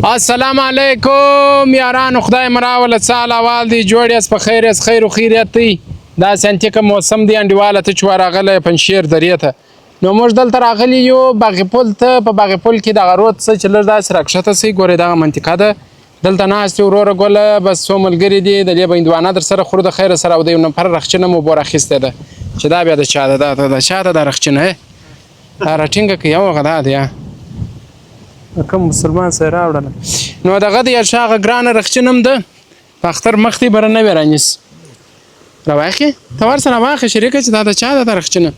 السلام علیکم یارانو، خدای مراوله سال اول دی جوړ یاست په خیر یاست، خیر و خیریت دی. داسې انتیکه موسم دی انډیواله ته چې ورغلی پنجشیر درې ته. نو موږ دلته راغلي یو باغ پل ته. په باغ پل کې دغه رود څه چې لږ داسې راکښته سئ، ګورئ دغه منطقه ده. دلته ناست یو وروره ګله، بس څو ملګري دي، د دې به هندوانه در سره خورو د خیره سره. او د یو نفر رخچینه مو بور اخیستې ده چې دا بیا د چا ده؟ دا د چا ده دا رخچینه؟ دا راټینګه کړئ، هغه دا دی کوم مسلمان سره راوړله. نو دغه د یا شاغه ګرانه رخچینه هم ده، په اختر مخ دی بره نه وې رانیسي. راواخې ته ورسره واخې شریکه چې دا د چا ده دا رخچینه.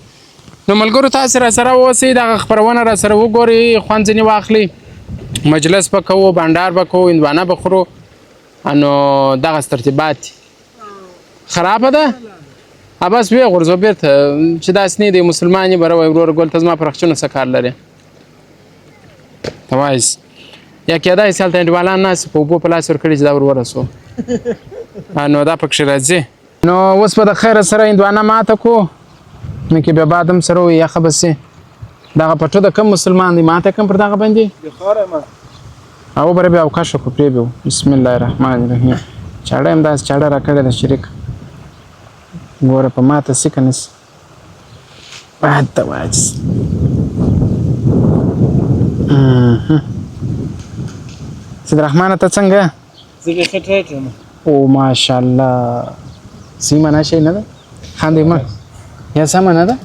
نو ملګرو تاسې راسره اوسئ، دغه خپرونه راسره وګورئ، خوند ځینې واخلئ، مجلس به کوو، بانډار به کوو، هندوانه به خورو. نو دغسې ترتیبات دي. خرابه ده بس ویې غورځو بېرته چې داسې نه دی مسلمان یې به روی وروره ګل ته زما په رخچینو څه کار لرې ته وایس. یا کېدای شي هلته انډیوالان ناست په اوبو په لاس ورکړي چې دا ور ورسو. نو دا پکښې راځي. نو اوس به د خیره سره هندوانه ماته کو، نو کې بیا باد هم سره وي یخه به سي. دغه پټو د کوم مسلمان دی ماته کوم پر دغه باندې او بره بیا اوکاش وکړو پرې بیا. بسم الله الرحمن الرحیم. چاړه هم داسې چاړه راکړې ده شریک، ګوره په ماته سي که نه سي. ته واجس سیدرحمانه ته څنګه؟ زه بیا ښه ټایټ یم. او ماشاءالله سیمه نشه نه ده خاندې ما یا سمه نه ده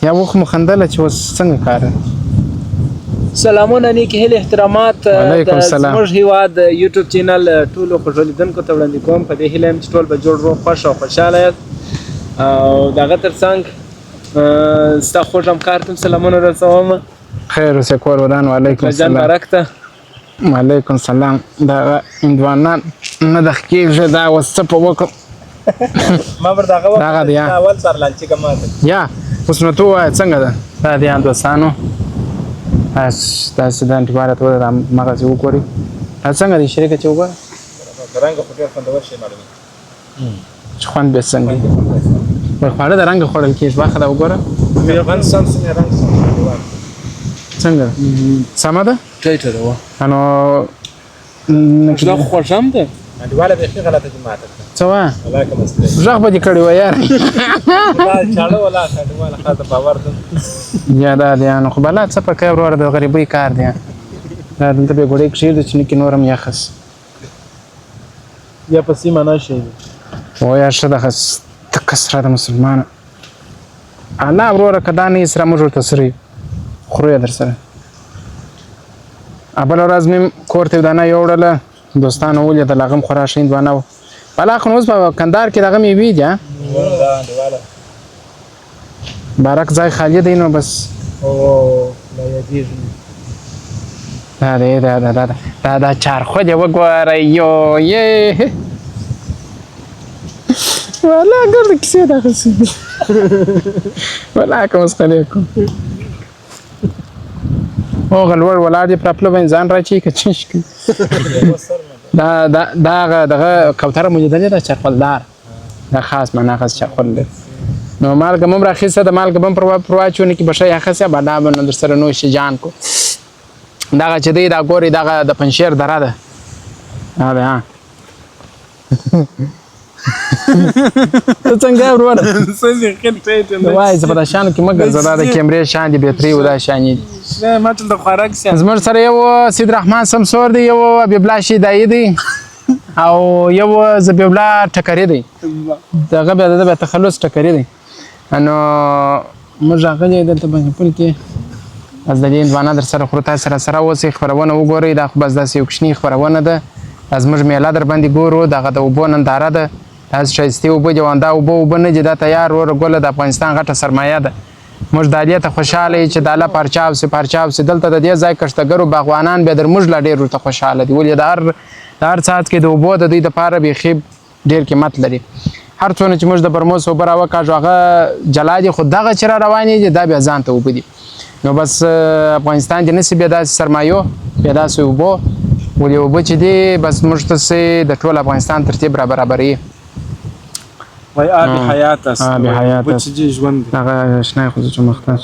یا وخت مو خندله چې اوس څنګه کار؟ سلامونه، نیک هیلې، احترامات وعلیکم السلام. زموږ هیواد یوټیوب چینل ټولو خوږو لیدونکو ته وړاندې کوم. په دې هیله یم چې ټول به جوړ روغ خوښ او خوشحاله یاست. او د هغه تر څنګ ستا خوږ همکار ته هم سلامونه رسوم. خیر اوسې کور ودان. وعلیکم جان السلام. بارک ته. وعلیکم السلام. دغه هندوانه نه د کېږي دا اوس څه په وکړم. ما پر دغه دغه دی اول سر لانچې که ماته یا اوس نو ته ووایه څنګه ده؟ دا دی دوستانو داسې د انټیباره ته د مغزې وګورئ. دا څنګه دی شریکه چې وګوره؟ رنګ خو ډېر خوندور شی معلومي چې خوند بیا څنګه وي؟ خواړه د رنګه خوړل کېږي. واخله دا وګوره افغانستان څنګه رنګ څنګه سمه ده؟ ټایټه ده. نو دا خو خوږ هم ده. انډیواله بیخي غلطه دي ماته څه وایه؟ الله که مسله غږ به دې کړی وه یار. دا چاړه ولا انډیواله خاطر باور ده. یا دا دی نو خو بلا څه په کوې وروره د غریبۍ کار دی. دا دلته بیا ګوډۍ کښېږدو چې نکې نور هم یخس یا په سیمه نه شي. او یا ښه دغه تکه سره د مسلمانه الله وروره که دا نه یې سره موږ ورته سره یو خورو یې در سره. بله ورځ مې کور ته دانه یوړله، دوستانو ولیدل، هغه هم خورا ښه هندوانه وه. بلا خو نو اوس په کندهار کې دغه مېوې دي بارک ځای خالی دی نو بس لا یادېږي. دا دی دا چارخود یې وګوره یو یې والا ګرده کیسې دغسې دي والا که مسخرې کوم. هغه لوړ ولاړ دی پر پله باندې ځان راچوي که چش کوي. دا دغه کوتره مو لیدلې ده چرخولدار، دا خاص مناخص چرخول دی. نو مالګه هم راخیسته ده، مالګه به هم پر واچونې کې به ښه یخه سي، بډا به نو در سره نوش جان کو. دغه چې دی دا ګورې دغه د پنجشیر دره ده. دا دی ته څنګه یې وروره؟ وایي زه په دا شیانو کې مه ګرځه، دا د کیمرې شیان دي، بیټرۍ و دا شیان دي. ما ټول د خوراک شیان. زموږ سره یو سیدرحمان سمسور دی، یو حبیب شیدایي دی، او یو ذبیح الله ټکري دی. دغه بیا د تخلص ټکري دی. نو موږ راغلي دلته باندې پل کې از د دې هندوانه در سره خورو. تاسې راسره اوسئ، خپرونه وګورئ. دا خو بس داسې یو کوچنۍ خپرونه ده. زموږ میله در باندې ګورو. دغه د اوبو ننداره ده. داسې ښایستې اوبه دي، دا اوبه نه دي، دا تیار وروره ګله د افغانستان غټه سرمایه ده. موږ دا دې ته خوشحاله یو چې د الله پرچاو سي دلته د دې ځای کښتګرو باغوانان بیا در موږ لا ډېر ورته خوشحاله دي. ولې د هر څاڅکي د اوبو د دوی دپاره بیخي ډېر قیمت لري. هر څونه چې موږ د برموس اوبه راوکاږو هغه جلا دي، خو دغه چې را روانې دي دا بیا ځان ته اوبه دي. نو بس افغانستان دې نه سي بیا داسې سرمایو، بیا داسې اوبو. ولې اوبه چې دي بس موږ ته د ټول افغانستان ترتیب را برابروي. وای آب حیات است آب حیات است. بچ ژوند دی هغه اشنا خو چې مختار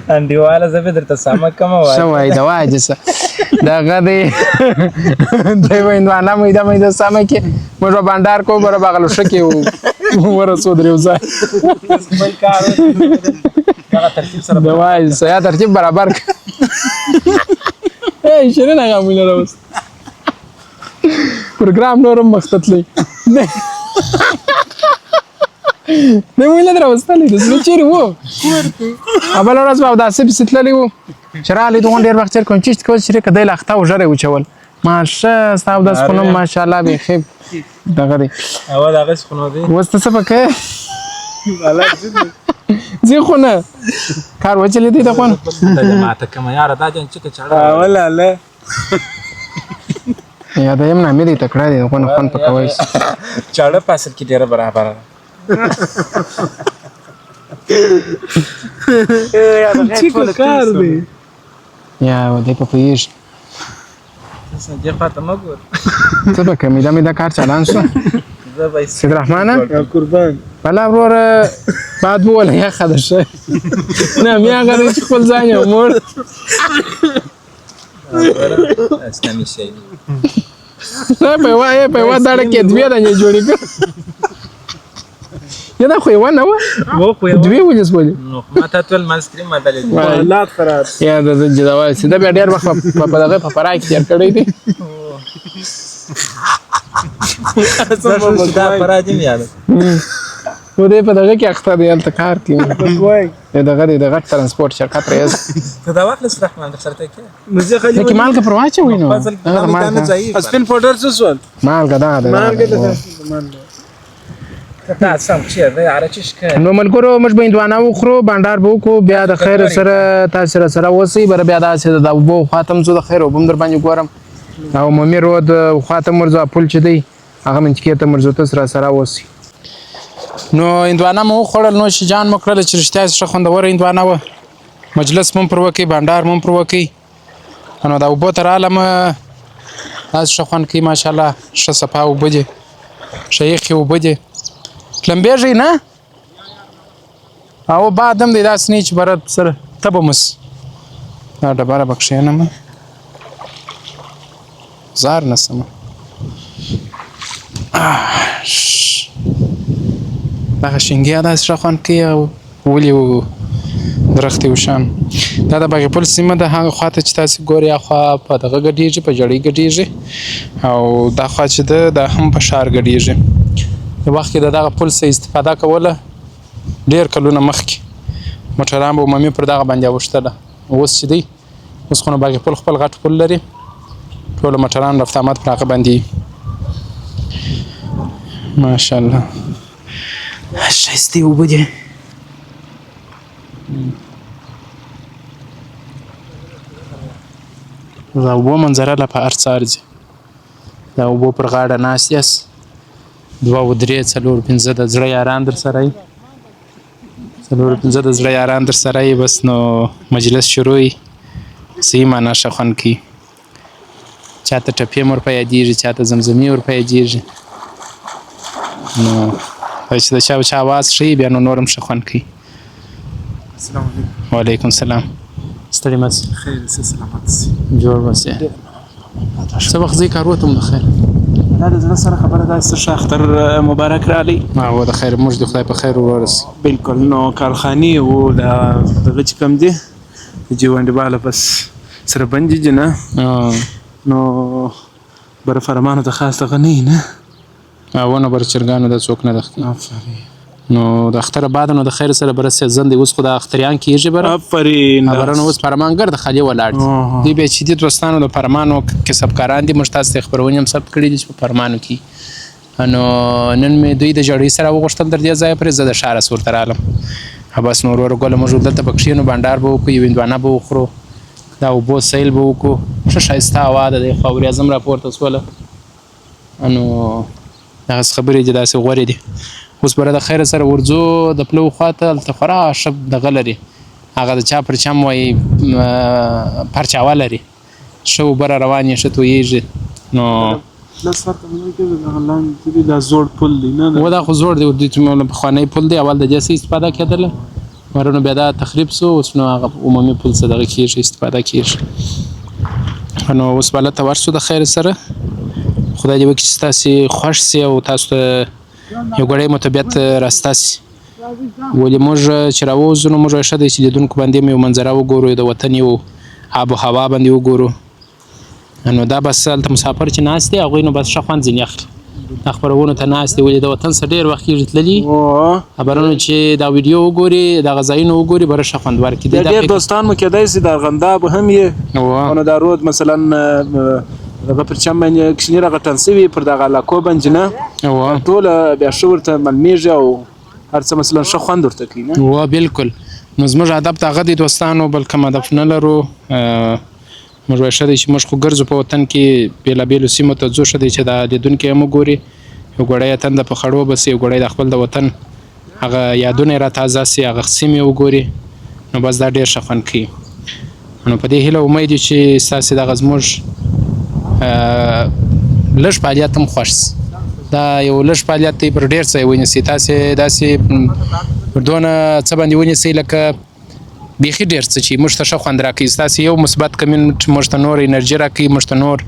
انډیواله زه به درته سمه کومه وایي شوی د واجسه دغه دی دی ویندوانه میده سمه کې موږ به بانډار کوو بره بغلو ښه کې ورسو درې ځای خپل کار دغه ترتیب سره د واجسه یا ترتیب برابر ای شیرین هغه مونږ راوست پروګرام نورم مختتلی نه مونږ نه راوستلی د زړه چیرې وو بله ورځ به اوداسه پسې تللی وو چې راغلی دغون ډېر وخت تېر کړم چیشت کول چې که دی له اخته و ژر یې وچول ماشه ستا اوداس خو نوم ماشاءالله بیخي دغه دی اول هغسې خو نو دی اوس ته څه به کوې ځې خو نه کار وچلېدی د خو نه ماته کومه یاره دا جان چکه چاړه ولاله یادایم نامې دی تکړه دی د خو نه خوند پکوی شي چاړه په اصل کې ډېره برابره ده چیکو کار دی یا دی په پوهېږي دې خواته مه ګوره څه به کوې میده کار چالان شو زه به سید رحمانه قربان بله وروره بعد بووله یخه ده ښه نه مې هغه دی چې خپل ځان یې موړ اسلامي شی په یوه داړه کې دوې دانې جوړې کړ یا دا خو یوه نه وه دوې ولې سولې نو ما ته ټول منځکریم ما دلې حالات خراب یا د جداوال سیده بیا ډېر وخت په دغه په فراه کې تېر کړی دی دا پرا دې مې یاد و دی په دغه کې اخته دی هلته کار کوي دغه دی د غټ ترانسپورټ شرکت رئیس ته دا واخلې رحمان در سره ته کې نو زه خالي لکه مالګه پر واچوئ نو فضل دا نه ځای سپین پاوډر څه سول مالګه دغه دی ته سم چې دا عاره چشکه نو ملګرو موږ به هندوانه وخورو بانډار به وکړو بیا د خیر سره تاسې راسره اوسئ بره بیا داسې د اوبو خواته م ځو د خیر اوبه م در باندې ګورم او ممي رود خواته م ورځو پل چې دی هغه منطقې ته م ورځو تاسې راسره اوسئ نو هندوانه مو وخوړل نوش جان مو کړله چې رښتیا ښه خوندوره هندوانه وه مجلس مو پر وکړئ بانډار مو پر وکړئ نو د اوبو ته رالم داسې ښه خوند کوي ماشاءالله ښه صفا اوبه دي ښه یخې اوبه دي لمبېږئ نه او باد هم دی داسې نه چې بره سره تبه مس دا ډبره به کښېنم زار نسمه دغه شینګیا داسې ښه خوند کوي او ولې و درختې وشان دا د باغ پل سیمه ده هغه خواته چې تاسې ګورئ هاخوا په دغه ګډېږي په جړۍ ګډېږي او دا خوا چې ده دا هم په ښار ګډېږي د وخت کې د دغه پل څخه استفاده کوله ډېر کلونه مخکې موټران به عمومي پر دغه باندې اوښتله اوس چې دی اوس خو نو باغ پل خپل غټ پل لري ټوله موټران رفت آمد پر هغه باندې ماشاءالله ښایستې اوبه دي د اوبو منظره له په هر څه ارځي د اوبو پر غاړه ناست یاست 2 و 3 4 5 د زړه یاران در سره یي 4 5 د زړه یاران در سره یي بس نو مجلس شروع یي صحیح معنا ښه خوند کوي چاته ټپې م ورپه یادېږي چاته زمزمې ورپه یادېږي نو چې د چا چا اواز ښه بیا نو نور هم ښه خوند کوي السلام علیکم وعلیکم السلام ستړي مه شئ خیر سه سلامت سي جوړ به شئ څه وخت ځئ کار وته م د خیر دا د زړه سره خبره ده چې ښه اختر مبارک رالی هو د خیر موږ د خدای په خیر ورسي بالکل نو کارخانې وو دغه چې کوم دي د جیونډي بالا بس سره بندي دي نه نو بر فرمانو ته خاص دغه نه ونه بر چرګانو د څوک نه دخکي آفرین نو د اختر بعد نو د خیر سره بر سیزن دی اوس خو د اختریان کیږي بر آفرین خبرونه اوس فرمان ګرد خالي ولاړ دی به چې د دوستانو د فرمانو کسبکاران دي مشتاز خبرونه هم ثبت کړي دي په فرمانو کې نو نن مې دوی د جړې سره وغوښتل در دې ځای پر زده شاره صورت رالم بس نور ورګول موجود دلته بکشینو بانډار به وکړو یو هندوانه به وخورو دا اوبو سیل به وکړو ښه ښایسته هوا ده د خاورې اعظم راپورته شوله نو دغسې خبرې دي داسې غوره دي اوس بره د خیر سره ورځو د پلو خواته هلته خورا ښه دغه لري هغه د چا پرچم وایي پرچاوه لري ښه اوبه را روانې ښه تویېږي نو لس فرق مې کې د لاندې دی دا زوړ پل دی نه و دا خو زوړ دی د چې پخوانی پل دی اول د دې استفاده کېدله ورنه بیا دا تخریب سو اوس نو هغه عمومي پل څه دغه کېږي استفاده کېږي نو اوس بالته ورسو د خیر سره خدای دې وکړي چې تاسې خوښ سي او تاسو ته یو ګړی مطبیعت راستاسي ولې موږ چې راووځو نو موږ ښه دی چې لیدونکو باندې مو یو منظره وګورو د وطن یو آب و هوا باندې وګورو نو دا بس هلته مسافر چې ناست دی هغوی نو بس ښه خوند ځینې اخلي دا خپرونو ته ناست دی ولې د وطن څخه ډېر وخت کېږي تللي خبرونو چې دا ویډیو وګوري دغه ځایونه وګوري بره ښه خوند ورکړي ډېر دوستان مو کېدای شي د ارغنداب هم یې او نو دا رود مثلا دغه پرچم باندې کښیني راغټل سوي پر دغه علاقو باندې نه ټوله بیا ښه ورته معلومېږي او هر څه مثلا ښه خوند ورته کوي نه بالکل نو زموږ هدف د هغه دی دوستانو بل کوم هدف نه لرو موږ وایو ښه دی چې موږ خو ګرځو په وطن کې بېلابېلو سیمو ته ځو ښه دی چې دا لیدونکي هم وګوري یو ګړی یې تنده په خړو بسي یو ګړی د خپل د وطن هغه یادونه یې راتازه سي هغه سیمې وګوري نو بس دا ډېر ښه خوند کوي نو په دې هیله امید یو چې ستاسې دغه زموږ لږ فعالیت هم خوښ سي دا یو لږ فعالیت دی پر ډېر څه یې ونیسئ تاسې داسې پر دونه څه باندې ونیسئ لکه بیخي ډېر څه چې موږ ته ښه خوند راکوي ستاسې یو مثبت کمنټ موږ ته نور انرژي راکوي موږ ته نور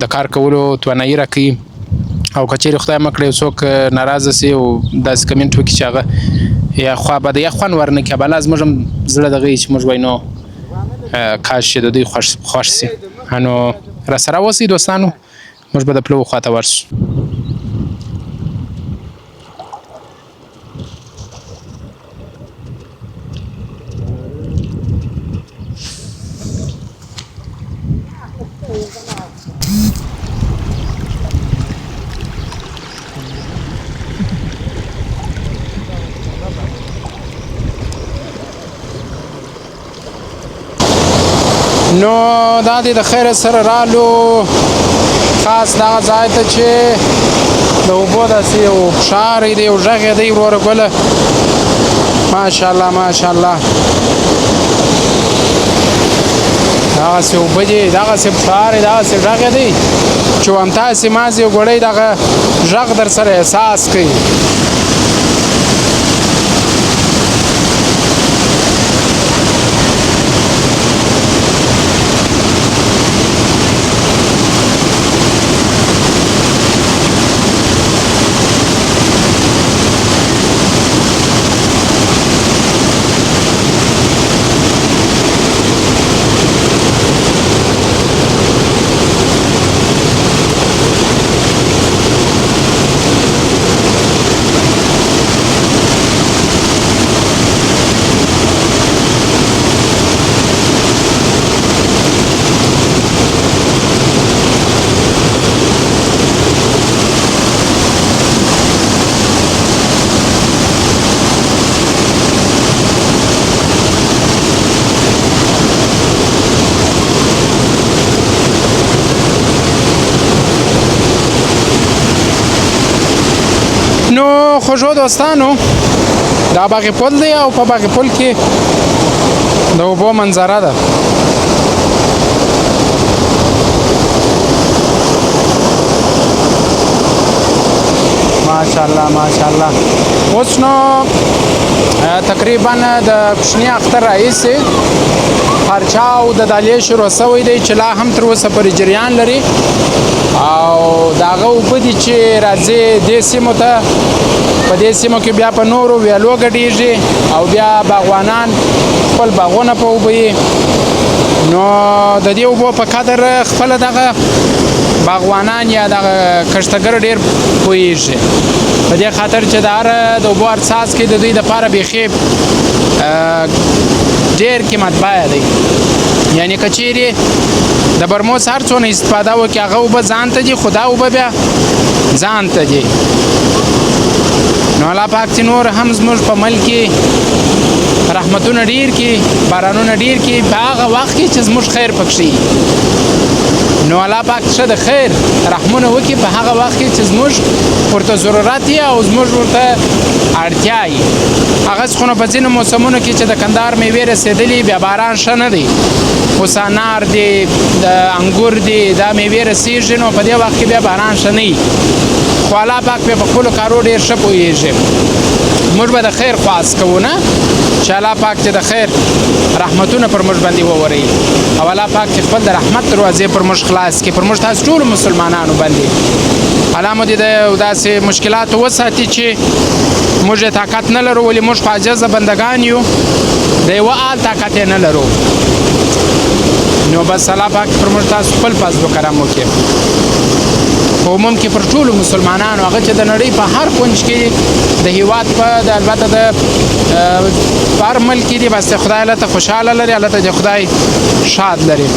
د کار کولو توانایي راکوي او که چیرې خدای مه کړی یو څوک ناراضه سي او داسې کمنټ وکړي چې هغه یا خوا بده یا خوند ورنه کړي بلا زموږ هم زړه دغه چې موږ وایو نو کاش چې د دوی خوښ سي نو راسره اوسئ دوستانو موږ به د پلو خواته ورسو نو دا دی د خیر سره رالو خاص دغه ځای ته چې د اوبو داسې یو فشار دی یو غږ یې دی وروره ګله ماشاءالله ماشاءالله دغسې اوبه دي دغسې فشار دی دغسې غږ یې دی چې همتاسې مازې یو ګړی دغه غږ در سره احساس کوي نو خوږو دوستانو دا باغ پل دی او په باغ پل کې د اوبو منظره ده ماشاءالله ماشاءالله اوس نو تقریبا د کوچني اختر راهیسې خرچاو د دالیې شروع سوی دی چې لا هم تر اوسه پورې جریان لري او د هغه اوبه دي چې راځي دې سیمو ته په دې سیمو کې بیا په نورو ویالو ګډېږي او بیا باغوانان خپل باغونه په اوبه یي نو د دې اوبو په قدر خپله دغه باغوانان یا دغه کښتګر ډېر پوهېږي په دې خاطر چې د هر د اوبو هر څاڅکي د دوی دپاره بیخي ډېر قیمت بیه دی یعنې که چیرې د برموس هر څونه استفاده وکړي هغه اوبه ځان ته دي خو دا اوبه بیا ځان ته دي نو الله پاک چې نور هم زموږ په ملک کې رحمتونه ډېر کړي بارانونه ډېر کړي په هغه وخت کې چې زموږ خیر پکښې نو الله پاک ښه د خیر رحمونه وکړي په هغه وخت کې چې زموږ ورته ضرورت یې او زموږ ورته اړتیا یې هغه خو نو په ځینو موسمونو کې چې د کندهار میوې رسېدلي بیا باران ښه نه دی اوس انار دی د انګور دی دا میوې رسیږي نو په دې وخت کې بیا باران ښه نه وي خو الله پاک بیا په خپلو کارو ډېر ښه پوهېږي موږ به د خیر خواست کوو نه چې الله پاک چې د خیر رحمتونه پر موږ باندې ووري او الله پاک چې خپل د رحمت دروازې پر موږ خلاص کړي پر موږ تاسو ټولو مسلمانانو باندې الله مو دې د داسې مشکلاتو وساتي چې موږ یې طاقت نه لرو ولې موږ خو عاجزه بندګان یو د یوه آل طاقت یې نه لرو نو بس الله پاک پر موږ تاسو خپل فضل و کرم وکړي په عموم کې پر ټولو مسلمانانو هغه چې د نړۍ په هر کونج کې د هیواد په البته د هر ملک کې دي بس خدای الله ته خوشحاله لري الله ته خدای شاد لري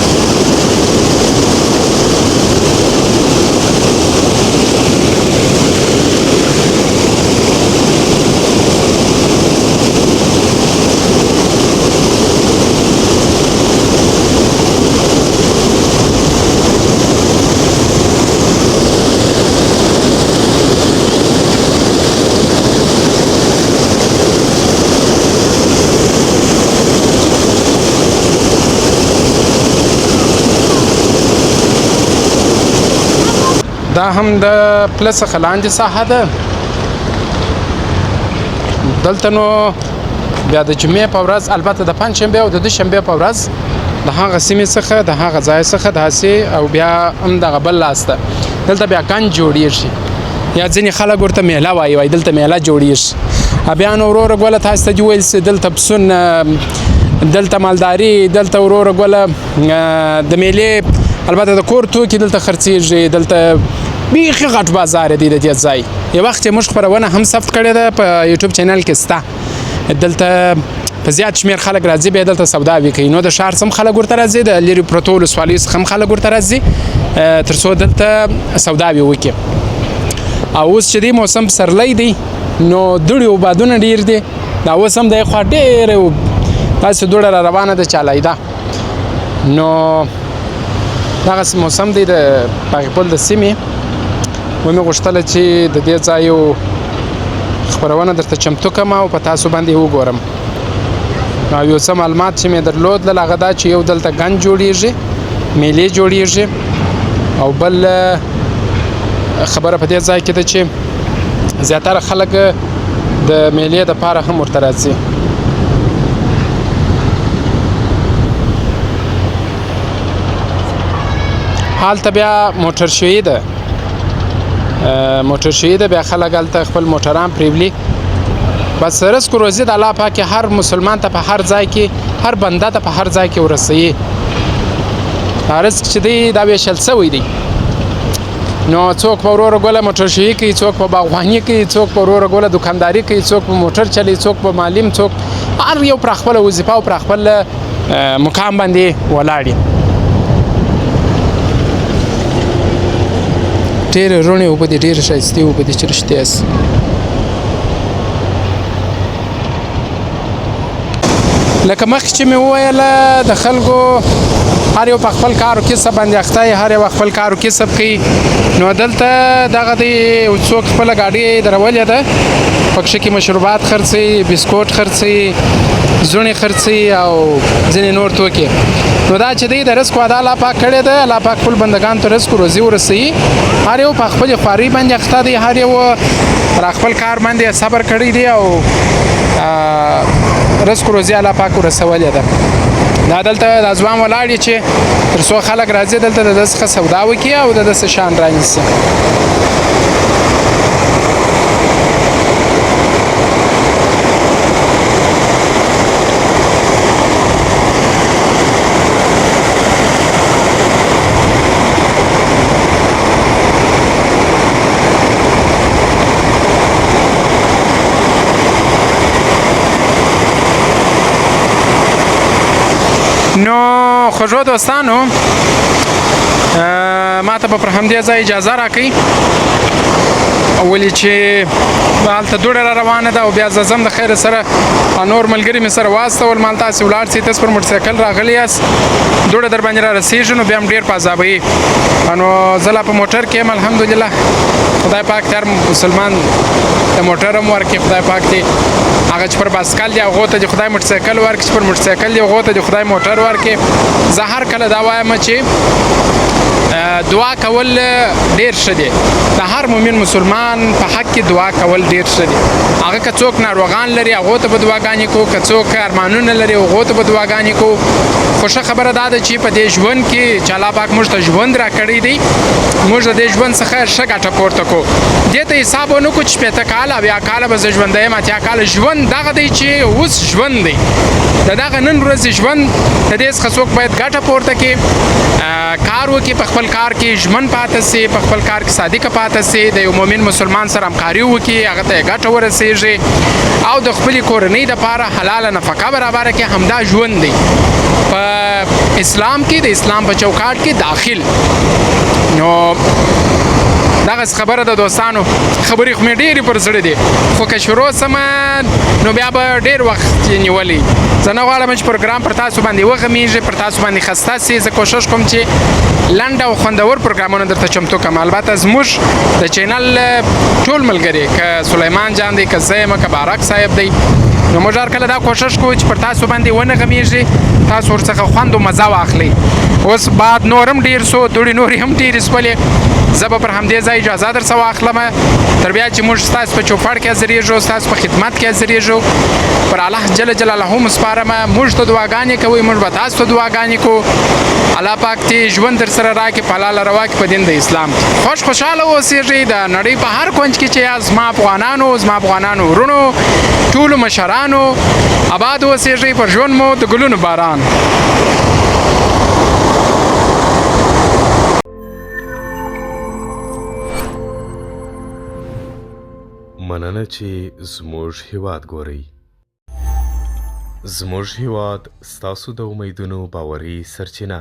دا هم د پله څخه لاندې ساحه ده دلته نو بیا د جمعې په ورځ البته د پنجشنبې او د دوشنبې په ورځ د هغه سیمې څخه د هغه ځای څخه داسې او بیا هم دغه بل لاس ده دلته بیا ګنج جوړېږي یا ځینې خلک ورته میله وایي دلته میله جوړېږي بیا نو وروره ګوله تاسو ته دې ویل سي دلته پسون دلته مالداري دلته وروره ګوله د میلې البته د کور توکي دلته خرڅېږي دلته بیخي غټ بازار دی د دې ځای یو وخت موږ خپرونه هم ثبت کړې ده په یوټیوب چینل کې سته دلته په زیات شمېر خلک راځي بیا دلته سوداوي کوي نو د ښار څخه هم خلک ورته راځي د لرې پرتو ولسوالیو څخه هم خلک ورته راځي تر څو دلته سوداوي وکړي او اوس چې دی موسم پسرلی دی نو دوړې او بادونه ډېر دي دا اوس هم د خوا ډېرې داسې دوړه را روانه ده چالای ده نو دغسې موسم دی د باغ پل د سیمې ومې غوښتله چې د دې ځایو خپرونه درته چمتو کړم او په تاسو باندې وګورم او یو څه معلومات چې مې درلودل هغه دا چې یو دلته ګنج جوړېږي میلې جوړېږي او بل خبره په دې ځای کې ده چې زیاتره خلک د میلې دپاره هم ورته راځي هلته بیا موټر شوي ده موټر شوي ده بیا خلک هلته خپل موټران پرېولي بس رزق و روزي د الله پاک هر مسلمان ته په هر ځای کې هر بنده ته په هر ځای کې ورسوي رزق چې دی دا ویشل شوی دی نو څوک په وروره ګوله موټر شوي کوي څوک په باغواني کوي څوک په وروره ګوله دوکانداري کوي څوک په موټر چلی څوک په معلم څوک هر یو پر خپله وظیفه او پر خپل مقام باندې ولاړ دي ډېرې روڼې اوبه دي ډېرې ښایستې اوبه دي چې رښتیا سي لکه مخکې چې مې وویله د خلکو هر یو په خپل کار او کسب باندې اخته یې هر یو خپل کار او کسب کوي نو دلته دغه دی څوک خپله ګاډي درولې ده پکښې کې مشروبات خرڅوي بسکوټ خرڅوي زوڼې خرڅوي او ځینې نور توکي نو دا چې دی د رزق وعده الله پاک کړې ده الله پاک خپل بندګانو ته رزق روزي ورسوي هر یو په خپلې خوارۍ باندې اخته دی هر یو پر خپل کار باندې صبر کړی دی او رزق روزي الله پاک ورسولې ده دا دلته د ځوان ولاړ یې چې تر څو خلک راځي دلته د ده څخه سودا وکړي او د ده څه شیان رانیسي نو خوږو دوستانو ما ته به پر همدې ځای اجازه راکړئ ولې چې هلته دوړه را روانه ده او بیا زه ځم د خیره سره نور ملګري مې سره واستول ما تاسې ولاړ سئ تاسې پر موټرسایکل راغلي یاست دوړه در باندې را رسېږي نو بیا هم ډېر په عذابوي نو زه لا په موټر کې یم الحمدلله خدای پاک ته هر مسلمان د موټر هم ورکړي خدای پاک دې هغه چې پر باسکل دي هغو ته دې خدای موټرسایکل ورکړي چې پر موټرسایکل دي هغو ته دې خدای موټر ورکړي زه هر کله دا وایم چې دعا کول ډیر ښه دی د هر مؤمن مسلمان په حق کې دعا کول ډیر ښه دی هغه که څوک ناروغان لري هغو ته به دعاګانې کوو که څوک ارمانونه لري هغو ته به دعاګانې کوو خو ښه خبره دا ده چې په دې ژوند کې چې الله پاک موږ ته ژوند راکړی دی موږ د دې ژوند څخه ښه ګټه پورته کړو دې ته حساب ونه کړو چې شپېته کاله اویا کاله به زه ژوندی یم اتیا کاله ژوند دغه دی چې اوس ژوند دی د دغه نن ورځې ژوند د دې څخه څوک باید ګټه پورته کړي کار وکړي په خپل کار کې ژمن پاتې سي په خپل کار کې صادقه پاتې سي د یو مؤمن مسلمان سره همکاري وکړي هغه ته ګټه ورسېږي او د خپلې کورنۍ دپاره حلاله نفقه برابره کړي همدا ژوند دی په اسلام کې د اسلام په چوکاټ کې داخل نو دغه خبره د دوستانو خبرې خو مې ډېرې پر زړه دي خو که شروع سمه نو بیا به ډېر وخت نیولی زه نه غواړم چې پروګرام پر تاسو باندې وغمیږي پر تاسو باندې خسته سي زه کوشش کوم چې لنډ او خوندور پروګرامونه درته چمتو کړم البته زموږ د چینل ټول ملګري که سلیمان جان دی که زه یم که بارک صاحب دی نو موږ هر کله دا کوشش کوو چې پر تاسو باندې ونه غمیږي تاسو ورڅخه خوند و مزه واخلئ اوس بعد نورم ډېر سو دوړې نورې هم ډېرې سولې زه به پر همدې ځای اجازه در څه واخلم تر بیا چې موږ ستاسو په چوپړ کې حاضرېږو ستاسو په خدمت کې حاضرېږو پر الله جل جلاله هم سپارم موږ ته دعاګانې کوئ موږ به تاسو ته دعاګانې کوو الله پاک دې ژوند در سره راکړي په حلاله روا کړي په دین د اسلام خوشحاله اوسېږئ د نړۍ په هر کونج کې چې زما افغانانو ورونو ټولو مشرانو آباد اوسېږئ پر ژوند مو د ګلونو باران مننه چې زموږ هیواد ګورئ زموږ هیواد ستاسو د امیدونو باوري سرچینه